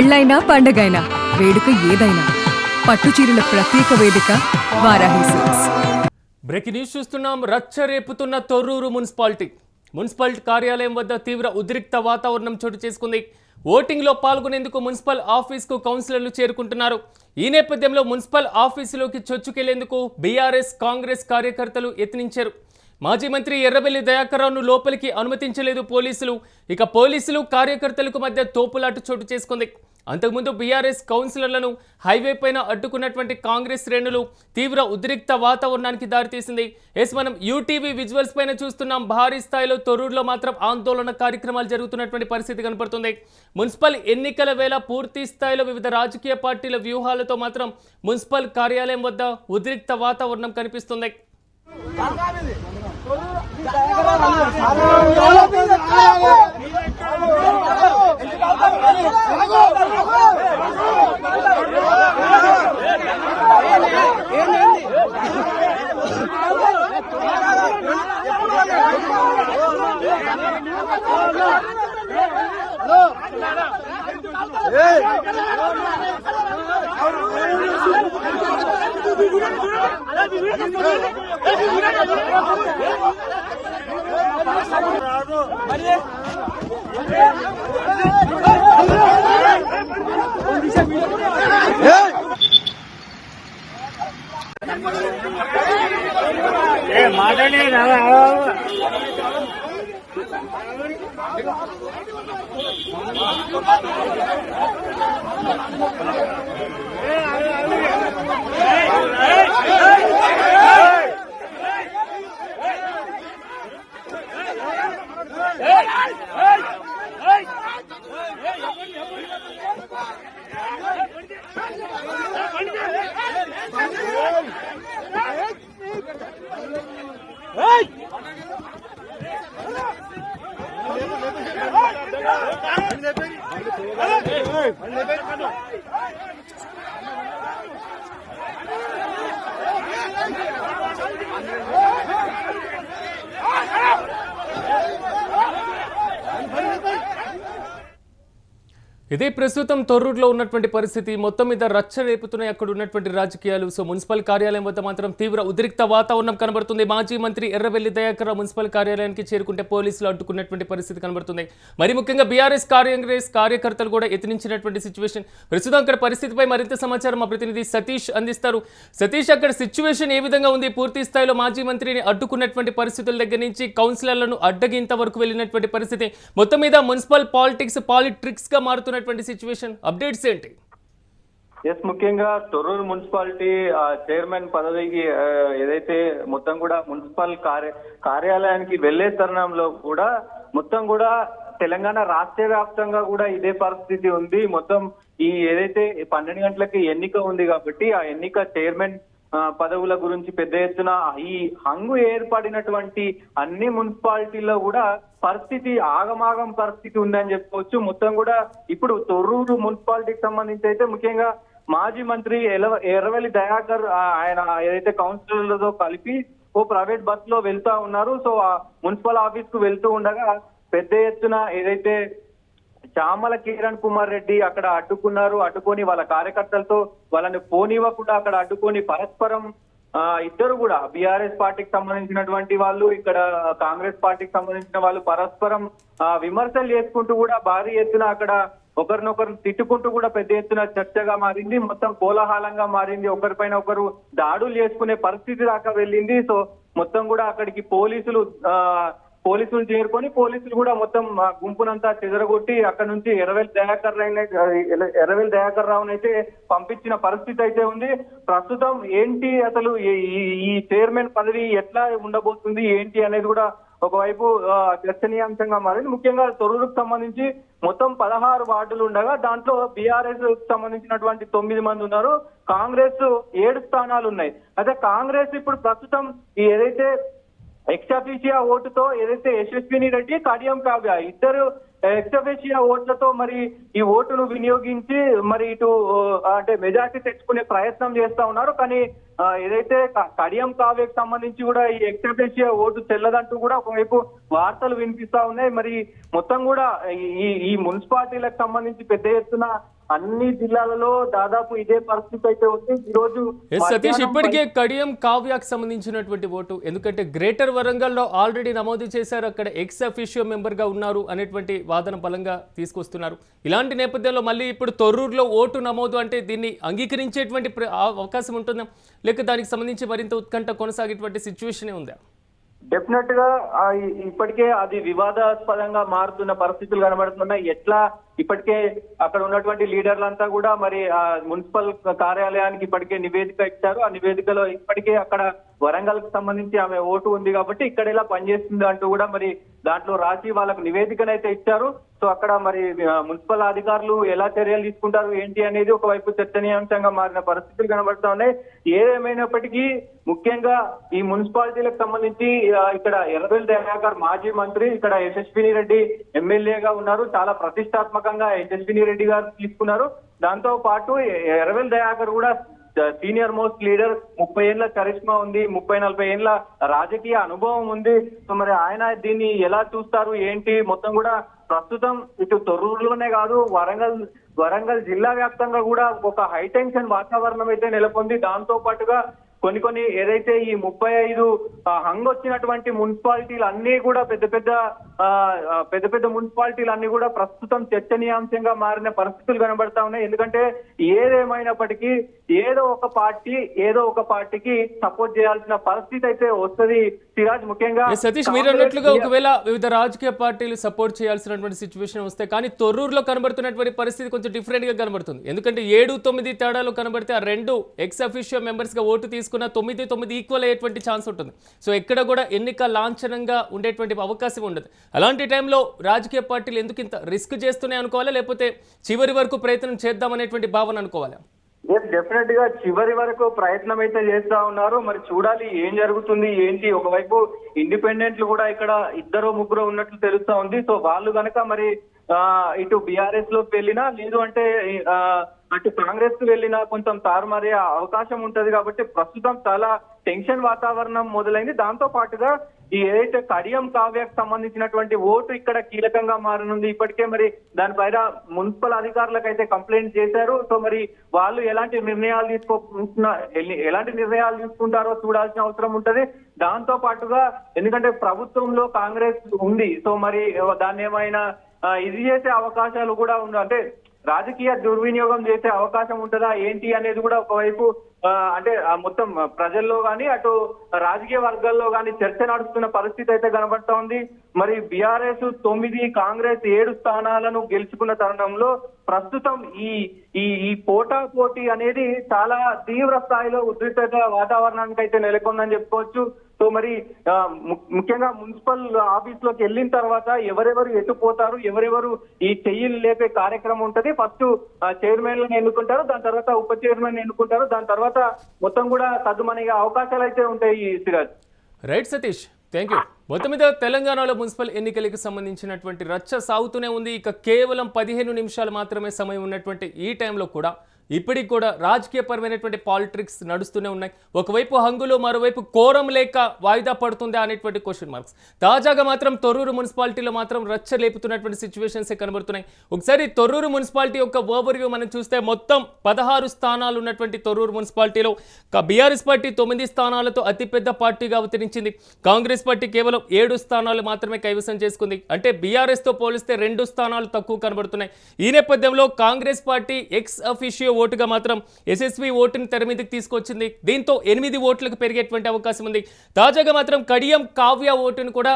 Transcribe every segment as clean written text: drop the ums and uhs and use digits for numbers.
పెళ్ళైనా పండగైనా వేడుక ఏదైనా పట్టుచీరల ప్రత్యేక వేదిక వారాహి సిల్క్స్. బ్రేకింగ్ న్యూస్ చూస్తున్నాం. రచ్చ రేపుతున్న తొర్రూరు మున్సిపాలిటీ కార్యాలయం వద్ద తీవ్ర ఉద్రిక్త వాతావరణం చోటు చేసుకుంది. ఓటింగ్లో పాల్గొనేందుకు మున్సిపల్ ఆఫీస్కు కౌన్సిలర్లు చేరుకుంటున్నారు. ఈ నేపథ్యంలో మున్సిపల్ ఆఫీసులోకి చొచ్చుకెళ్లేందుకు బీఆర్ఎస్ కాంగ్రెస్ కార్యకర్తలు యత్నించారు. మాజీ మంత్రి ఎర్రబెల్లి దయాకర్ రావును లోపలికి అనుమతించలేదు పోలీసులు. ఇక పోలీసులు కార్యకర్తలకు మధ్య తోపులాట చోటు చేసుకుంది. అంతకుముందు బీఆర్ఎస్ కౌన్సిలర్లను హైవే పైన అడ్డుకున్నటువంటి కాంగ్రెస్ శ్రేణులు తీవ్ర ఉద్రిక్త వాతావరణానికి దారితీసింది. మనం యూటీవీ విజువల్స్ పైన చూస్తున్నాం. భారీ స్థాయిలో తొర్రూరులో మాత్రం ఆందోళన కార్యక్రమాలు జరుగుతున్నటువంటి పరిస్థితి కనపడుతుంది. మున్సిపల్ ఎన్నికల వేళ పూర్తి స్థాయిలో వివిధ రాజకీయ పార్టీల వ్యూహాలతో మాత్రం మున్సిపల్ కార్యాలయం వద్ద ఉద్రిక్త వాతావరణం కనిపిస్తుంది. ఇదే ప్రస్తుతం తొర్రూరులో ఉన్నటువంటి పరిస్థితి. మొత్తం మీద రచ్చ రేపుతున్నాయి అక్కడ ఉన్నటువంటి రాజకీయాలు. మున్సిపల్ కార్యాలయం వద్ద మాత్రం తీవ్ర ఉద్రిక్త వాతావరణం కనబడుతుంది. మాజీ మంత్రి ఎర్రబెల్లి దయాకర్ రావు మున్సిపల్ కార్యాలయానికి చేరుకుంటే పోలీసులు అడ్డుకున్నటువంటి పరిస్థితి కనబడుతుంది. మరి ముఖ్యంగా బీఆర్ఎస్ కాంగ్రెస్ కార్యకర్తలు కూడా యత్నించినటువంటి సిచ్యువేషన్. ప్రస్తుతం అక్కడ పరిస్థితిపై మరింత సమాచారం మా ప్రతినిధి సతీష్ అందిస్తారు. సతీష్, అక్కడ సిచ్యువేషన్ ఏ విధంగా ఉంది? పూర్తి స్థాయిలో మాజీ మంత్రిని అడ్డుకున్నటువంటి పరిస్థితుల దగ్గర నుంచి కౌన్సిలర్లను అడ్డగింత వరకు వెళ్ళినటువంటి పరిస్థితి. మొత్తం మీద మున్సిపల్ పాలిటిక్స్ గా మారుతున్న సిచ్యువేషన్ అప్డేట్స్ ఏంటి? ముఖ్యంగా తొర్రూరు మున్సిపాలిటీ చైర్మన్ పదవికి ఏదైతే మొత్తం కూడా మున్సిపల్ కార్యాలయానికి వెళ్లే తరుణంలో కూడా మొత్తం కూడా తెలంగాణ రాష్ట్ర వ్యాప్తంగా కూడా ఇదే పరిస్థితి ఉంది. మొత్తం ఈ ఏదైతే 12 గంటలకి ఎన్నిక ఉంది కాబట్టి ఆ ఎన్నిక చైర్మన్ పదవుల గురించి పెద్ద ఎత్తున ఈ హంగు ఏర్పడినటువంటి అన్ని మున్సిపాలిటీల్లో కూడా పరిస్థితి ఆగమాగం పరిస్థితి ఉందని చెప్పుకోవచ్చు. మొత్తం కూడా ఇప్పుడు తొర్రూరు మున్సిపాలిటీకి సంబంధించి అయితే ముఖ్యంగా మాజీ మంత్రి ఎర్రవెల్లి దయాకర్ ఆయన ఏదైతే కౌన్సిలర్లతో కలిపి ఓ ప్రైవేట్ బస్ లో వెళ్తా ఉన్నారు. ఆ మున్సిపల్ ఆఫీస్ కు వెళ్తూ ఉండగా పెద్ద ఎత్తున ఏదైతే చామల కిరణ్ కుమార్ రెడ్డి అక్కడ అడ్డుకొని వాళ్ళ కార్యకర్తలతో వాళ్ళని పోనివ్వకుండా అక్కడ అడ్డుకొని పరస్పరం ఇద్దరు కూడా బీఆర్ఎస్ పార్టీకి సంబంధించినటువంటి వాళ్ళు, ఇక్కడ కాంగ్రెస్ పార్టీకి సంబంధించిన వాళ్ళు పరస్పరం విమర్శలు చేసుకుంటూ కూడా భారీ ఎత్తున అక్కడ ఒకరినొకరు తిట్టుకుంటూ కూడా పెద్ద ఎత్తున చర్చగా మారింది. మొత్తం కోలాహలంగా మారింది. ఒకరిపైన ఒకరు దాడులు చేసుకునే పరిస్థితి దాకా వెళ్ళింది. మొత్తం కూడా అక్కడికి పోలీసులు చేరుకొని పోలీసులు కూడా మొత్తం గుంపునంతా చెదరగొట్టి అక్కడ నుంచి ఎర్రవెల్లి దయాకర్ రావునైతే పంపించిన పరిస్థితి అయితే ఉంది. ప్రస్తుతం ఏంటి అసలు ఈ చైర్మన్ పదవి ఎట్లా ఉండబోతుంది ఏంటి అనేది కూడా ఒకవైపు చర్చనీయాంశంగా మారింది. ముఖ్యంగా తొర్రూరుకు సంబంధించి మొత్తం 16 వార్డులు ఉండగా దాంట్లో బీఆర్ఎస్ సంబంధించినటువంటి 9 మంది ఉన్నారు. కాంగ్రెస్ 7 స్థానాలు ఉన్నాయి. అయితే కాంగ్రెస్ ఇప్పుడు ప్రస్తుతం ఏదైతే ఎక్స్అఫీషియా ఓటుతో ఏదైతే యశస్విని రెడ్డి, కడియం కావ్య ఇద్దరు ఎక్స్అఫీషియా ఓట్లతో మరి ఈ ఓటును వినియోగించి మరి ఇటు అంటే మెజార్టీ తెచ్చుకునే ప్రయత్నం చేస్తా ఉన్నారు. కానీ ఏదైతే కడియం కావ్యకు సంబంధించి కూడా ఈ ఎక్స్అఫీషియా ఓటు చెల్లదంటూ కూడా ఒకవైపు వార్తలు వినిపిస్తా ఉన్నాయి. మరి మొత్తం కూడా ఈ మున్సిపాలిటీలకు సంబంధించి పెద్ద ఎత్తున అన్ని జిల్లాలలో దాదాపు ఇదే పరిస్థితి అయితే ఉంది. ఈ రోజు సతీష్, ఇప్పటికే కడియం కావ్యాకి సంబంధించినటువంటి ఓటు, ఎందుకంటే గ్రేటర్ వరంగల్లో ఆల్రెడీ నమోదు చేశారు, అక్కడ ఎక్స్ అఫీషియో మెంబర్ గా ఉన్నారు అనేటువంటి వాదన బలంగా తీసుకొస్తున్నారు. ఇలాంటి నేపథ్యంలో మళ్ళీ ఇప్పుడు తొర్రూరులో ఓటు నమోదు అంటే దీన్ని అంగీకరించేటువంటి అవకాశం ఉంటుందా, లేక దానికి సంబంధించి మరింత ఉత్కంఠ కొనసాగేటువంటి సిచ్యువేషనే ఉందా? డెఫినెట్ గా ఇప్పటికే అది వివాదాస్పదంగా మారుతున్న పరిస్థితులు కనబడుతున్నాయి. ఎట్లా ఇప్పటికే అక్కడ ఉన్నటువంటి లీడర్లంతా కూడా మరి ఆ మున్సిపల్ కార్యాలయానికి ఇప్పటికే నివేదిక ఇచ్చారు. ఆ నివేదికలో ఇప్పటికే అక్కడ వరంగల్ కు సంబంధించి ఆమె ఓటు ఉంది కాబట్టి ఇక్కడ ఇలా పనిచేస్తుంది అంటూ కూడా మరి దాంట్లో రాసి వాళ్ళకు నివేదికనైతే ఇచ్చారు. సో అక్కడ మరి మున్సిపల్ అధికారులు ఎలా చర్యలు తీసుకుంటారు ఏంటి అనేది ఒకవైపు చర్చనీయాంశంగా మారిన పరిస్థితులు కనబడుతా ఉన్నాయి. ఏదేమైనప్పటికీ ముఖ్యంగా ఈ మున్సిపాలిటీలకు సంబంధించి ఇక్కడ ఎర్రబెల్లి దయాకర్ మాజీ మంత్రి, ఇక్కడ యశస్విని రెడ్డి ఎమ్మెల్యేగా ఉన్నారు. చాలా ప్రతిష్టాత్మకంగా యశస్విని రెడ్డి గారు తీసుకున్నారు. దాంతో పాటు ఎర్రబెల్లి దయాకర్ కూడా సీనియర్ మోస్ట్ లీడర్, 30 ఏళ్ల చరిష్మా ఉంది, 30-40 ఏళ్ల రాజకీయ అనుభవం ఉంది. సో మరి ఆయన దీన్ని ఎలా చూస్తారు ఏంటి మొత్తం కూడా ప్రస్తుతం ఇటు తొర్రూరులోనే కాదు వరంగల్ జిల్లా వ్యాప్తంగా కూడా ఒక హైటెన్షన్ వాతావరణం అయితే నెలకొంది. దాంతో పాటుగా కొన్ని ఏదైతే ఈ 35 హంగొచ్చినటువంటి మున్సిపాలిటీలు అన్ని కూడా పెద్ద పెద్ద మున్సిపాలిటీలు అన్ని కూడా ప్రస్తుతం చర్చనీయాంశంగా మారిన పరిస్థితులు కనబడతా ఉన్నాయి. ఎందుకంటే ఏదేమైనప్పటికీ ఏదో ఒక పార్టీకి సపోర్ట్ చేయాల్సిన పరిస్థితి అయితే వస్తుంది. సిరాజ్, ముఖ్యంగా సతీష్ మీరు అన్నట్లుగా ఒకవేళ వివిధ రాజకీయ పార్టీలు సపోర్ట్ చేయాల్సినటువంటి సిచ్యువేషన్ వస్తే, కానీ తొర్రూరులో కనబడుతున్నటువంటి పరిస్థితి కొంచెం డిఫరెంట్ గా కనబడుతుంది. ఎందుకంటే 7-9 తేడాలు కనబడితే ఆ 2 ఎక్స్ అఫీషియో మెంబర్స్ గా ఓటు తీసుకున్న 9-9 ఈక్వల్ అయ్యేటువంటి ఛాన్స్ ఉంటుంది. సో ఎక్కడ కూడా ఎన్నిక లాంఛనంగా ఉండేటువంటి అవకాశం ఉండదు. అలాంటి టైంలో రాజకీయ పార్టీలు ఎందుకు ఇంత రిస్క్ చేస్తున్నాయి అనుకోవాలా, లేకపోతే చివరి వరకు ప్రయత్నం చేద్దామనేటువంటి భావన అనుకోవాలా? డెఫినెట్ గా చివరి వరకు ప్రయత్నం అయితే చేస్తా ఉన్నారు. మరి చూడాలి ఏం జరుగుతుంది ఏంటి. ఒకవైపు ఇండిపెండెంట్లు కూడా ఇక్కడ 2-3 ఉన్నట్లు తెలుస్తా ఉంది. సో వాళ్ళు గనక మరి ఇటు బీఆర్ఎస్ లోకి వెళ్ళినా, లేదు అంటే అటు కాంగ్రెస్ కు వెళ్ళినా కొంచెం తారుమారే అవకాశం ఉంటది. కాబట్టి ప్రస్తుతం చాలా టెన్షన్ వాతావరణం మొదలైంది. దాంతో పాటుగా ఈ ఏదైతే కడియం కావ్యకు సంబంధించినటువంటి ఓటు ఇక్కడ కీలకంగా మారనుంది. ఇప్పటికే మరి దానిపైన మున్సిపల్ అధికారులకు అయితే కంప్లైంట్ చేశారు. సో మరి వాళ్ళు ఎలాంటి నిర్ణయాలు తీసుకుంటారో చూడాల్సిన అవసరం ఉంటది. దాంతో పాటుగా ఎందుకంటే ప్రభుత్వంలో కాంగ్రెస్ ఉంది. సో మరి దాన్ని ఏమైనా ఇది చేసే అవకాశాలు కూడా అంటే రాజకీయ దుర్వినియోగం చేసే అవకాశం ఉంటుందా ఏంటి అనేది కూడా ఒకవైపు అంటే మొత్తం ప్రజల్లో గానీ అటు రాజకీయ వర్గాల్లో గానీ చర్చ నడుస్తున్న పరిస్థితి అయితే కనబడతా ఉంది. మరి బీఆర్ఎస్ 9, కాంగ్రెస్ 7 స్థానాలను గెలుచుకున్న తరుణంలో ప్రస్తుతం ఈ పోటాపోటీ అనేది చాలా తీవ్ర స్థాయిలో ఉద్రిక్తత వాతావరణానికి అయితే నెలకొందని చెప్పుకోవచ్చు. సో మరి ముఖ్యంగా మున్సిపల్ ఆఫీస్ లోకి వెళ్ళిన తర్వాత ఎవరెవరు ఎటుపోతారు, ఎవరెవరు ఈ చెయ్యిలు లేపే కార్యక్రమం ఉంటది. ఫస్ట్ చైర్మన్ ఎన్నుకుంటారు, దాని తర్వాత ఉప చైర్మన్ ఎన్నుకుంటారు, దాని తర్వాత మొత్తం కూడా సద్దుమణిగా అవకాశాలు అయితే ఉంటాయి. Siraj, right Satish, thank you. మొత్తం మీద తెలంగాణలో మున్సిపల్ ఎన్నికలకు సంబంధించినటువంటి రచ్చ సాగుతూనే ఉంది. ఇక కేవలం 15 నిమిషాలు మాత్రమే సమయం ఉన్నటువంటి ఈ టైంలో కూడా ఇప్పటికి కూడా రాజకీయపరమైనటువంటి పాలిటిక్స్ నడుస్తూనే ఉన్నాయి. ఒకవైపు హంగులు, మరోవైపు కోరం లేక వాయిదా పడుతుందా అనేటువంటి క్వశ్చన్ మార్క్స్. తాజాగా మాత్రం తొర్రూరు మున్సిపాలిటీలో మాత్రం రచ్చ లేపుతున్నటువంటి సిచ్యువేషన్స్ కనబడుతున్నాయి. ఒకసారి తొర్రూరు మున్సిపాలిటీ యొక్క ఓవర్వ్యూ మనం చూస్తే మొత్తం 16 స్థానాలు ఉన్నటువంటి తొర్రూరు మున్సిపాలిటీలో బీఆర్ఎస్ పార్టీ 9 స్థానాలతో అతిపెద్ద పార్టీగా అవతరించింది. కాంగ్రెస్ పార్టీ కేవలం 7 స్థానాలు మాత్రమే కైవసం చేసుకుంది. అంటే బీఆర్ఎస్తో పోలిస్తే 2 స్థానాలు తక్కువ కనబడుతున్నాయి. ఈ నేపథ్యంలో కాంగ్రెస్ పార్టీ ఎక్స్ అఫీషియో ఓటుగా మాత్రం ఎస్ఎస్వి ఓటుని తెర మీదకి తీసుకొచ్చింది. దీంతో 8 ఓట్లకు పెరిగేటువంటి అవకాశం ఉంది. తాజాగా మాత్రం కడియం కావ్య ఓటును కూడా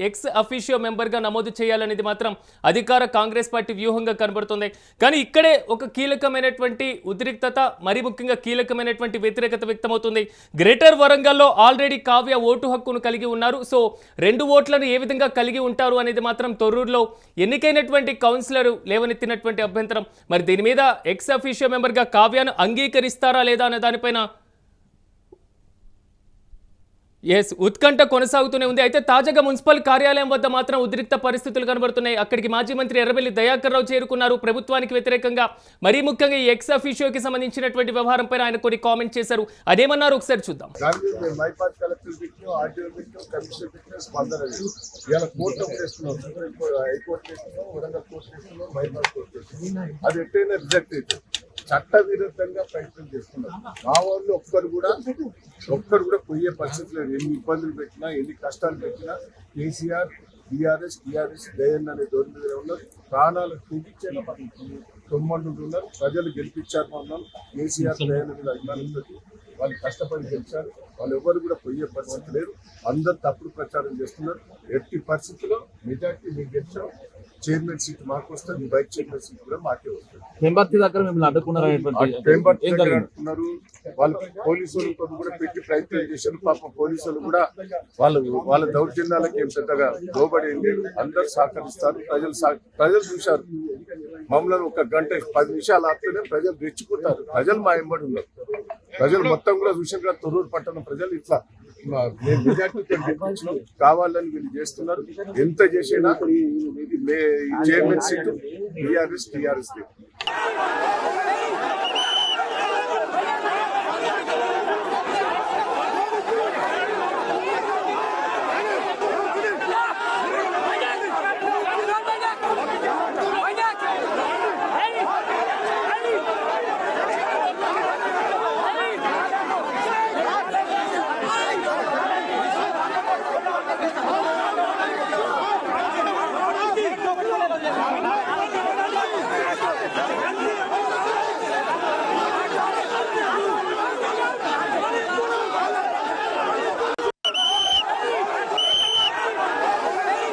ఎక్స్ అఫీషియో మెంబర్గా నమోదు చేయాలనేది మాత్రం అధికార కాంగ్రెస్ పార్టీ వ్యూహంగా కనబడుతుంది. కానీ ఇక్కడే ఒక కీలకమైనటువంటి ఉద్రిక్తత, మరి ముఖ్యంగా కీలకమైనటువంటి వ్యతిరేకత వ్యక్తమవుతుంది. గ్రేటర్ వరంగల్లో ఆల్రెడీ కావ్య ఓటు హక్కును కలిగి ఉన్నారు. సో 2 ఓట్లను ఏ విధంగా కలిగి ఉంటారు అనేది మాత్రం తొర్రూరులో ఎన్నికైనటువంటి కౌన్సిలర్ లేవనెత్తినటువంటి అభ్యంతరం. మరి దీని మీద ఎక్స్ అఫీషియో మెంబర్గా కావ్యను అంగీకరిస్తారా లేదా అనే దానిపైన ఎస్, ఉత్కంఠ కొనసాగుతూనే ఉంది. అయితే తాజాగా మున్సిపల్ కార్యాలయం వద్ద మాత్రం ఉద్రిక్త పరిస్థితులు కనబడుతున్నాయి. అక్కడికి మాజీ మంత్రి ఎర్రబెల్లి దయాకర్ రావు చేరుకున్నారు. ప్రభుత్వానికి వ్యతిరేకంగా మరీ ముఖ్యంగా ఈ ఎక్స్ అఫీషియోకి సంబంధించినటువంటి వ్యవహారంపై ఆయన కొన్ని కామెంట్ చేశారు. అదేమన్నారు ఒకసారి చూద్దాం. మైపాడ్ కలెక్టర్ పెట్టిన ఆర్డీఓ పెట్టిన కమిషనర్ పెట్టిన స్పందన ఇవాళ కోర్టు చేస్తున్నాం, హైకోర్టు చేస్తున్నాం, వరంగల్ కోర్టు చేస్తున్నాం, మైపాడ్ కోర్టు చేస్తున్నాం. అది ఎట్టయినా రిజెక్ట్ అయితే చట్ట విరుద్ధంగా ప్రయత్నం చేస్తున్నారు. మా వాళ్ళు ఒక్కరు కూడా పోయే పరిస్థితి లేదు. ఎన్ని ఇబ్బందులు పెట్టినా, ఎన్ని కష్టాలు పెట్టినా కేసీఆర్, టీఆర్ఎస్ దయన్ అనే దోని మీద ఉన్నారు. ప్రాణాలు తెగించేలా తొమ్మండు ఉన్నారు. ప్రజలు గెలిపించారు ఉన్నారు. కేసీఆర్ దయన్ మీద అభిమానంతో వాళ్ళు కష్టపడి గెలిచారు. వాళ్ళు ఎవరు కూడా పోయే పరిస్థితి లేదు. అందరు తప్పుడు ప్రచారం చేస్తున్నారు. ఎట్టి పరిస్థితుల్లో మెజార్టీ మేము గెలిచాం. చైర్మన్ సీట్ మాకు వస్తుంది, వైస్ చైర్మన్ సీట్ కూడా మాకే వస్తుంది. పెంబర్తి దగ్గర మిమ్మల్ని అడ్డుకున్నారు. అడుగుతున్నారు. వాళ్ళు పోలీసులతో కూడా పెట్టి ప్రయత్నం చేశారు. పాపం పోలీసులు కూడా వాళ్ళ దౌర్జన్యాలకి ఏం పెద్దగా లోబడి లేదు. అందరూ సహకరిస్తారు. ప్రజలు చూశారు. మమ్మల్ని ఒక గంట 10 నిమిషాలు ఆపితేనే ప్రజలు రెచ్చిపోతారు. ప్రజలు మా ఎంబడి ఉన్నారు. ప్రజలు మొత్తం కూడా చూశారు కదా. తొర్రూరు పట్టణం ప్రజలు ఇట్లా మెజార్టీతో గెలిపించడం కావాలని వీళ్ళు చేస్తున్నారు. ఎంత చేసినా చైర్మన్ సీటు టీఆర్ఎస్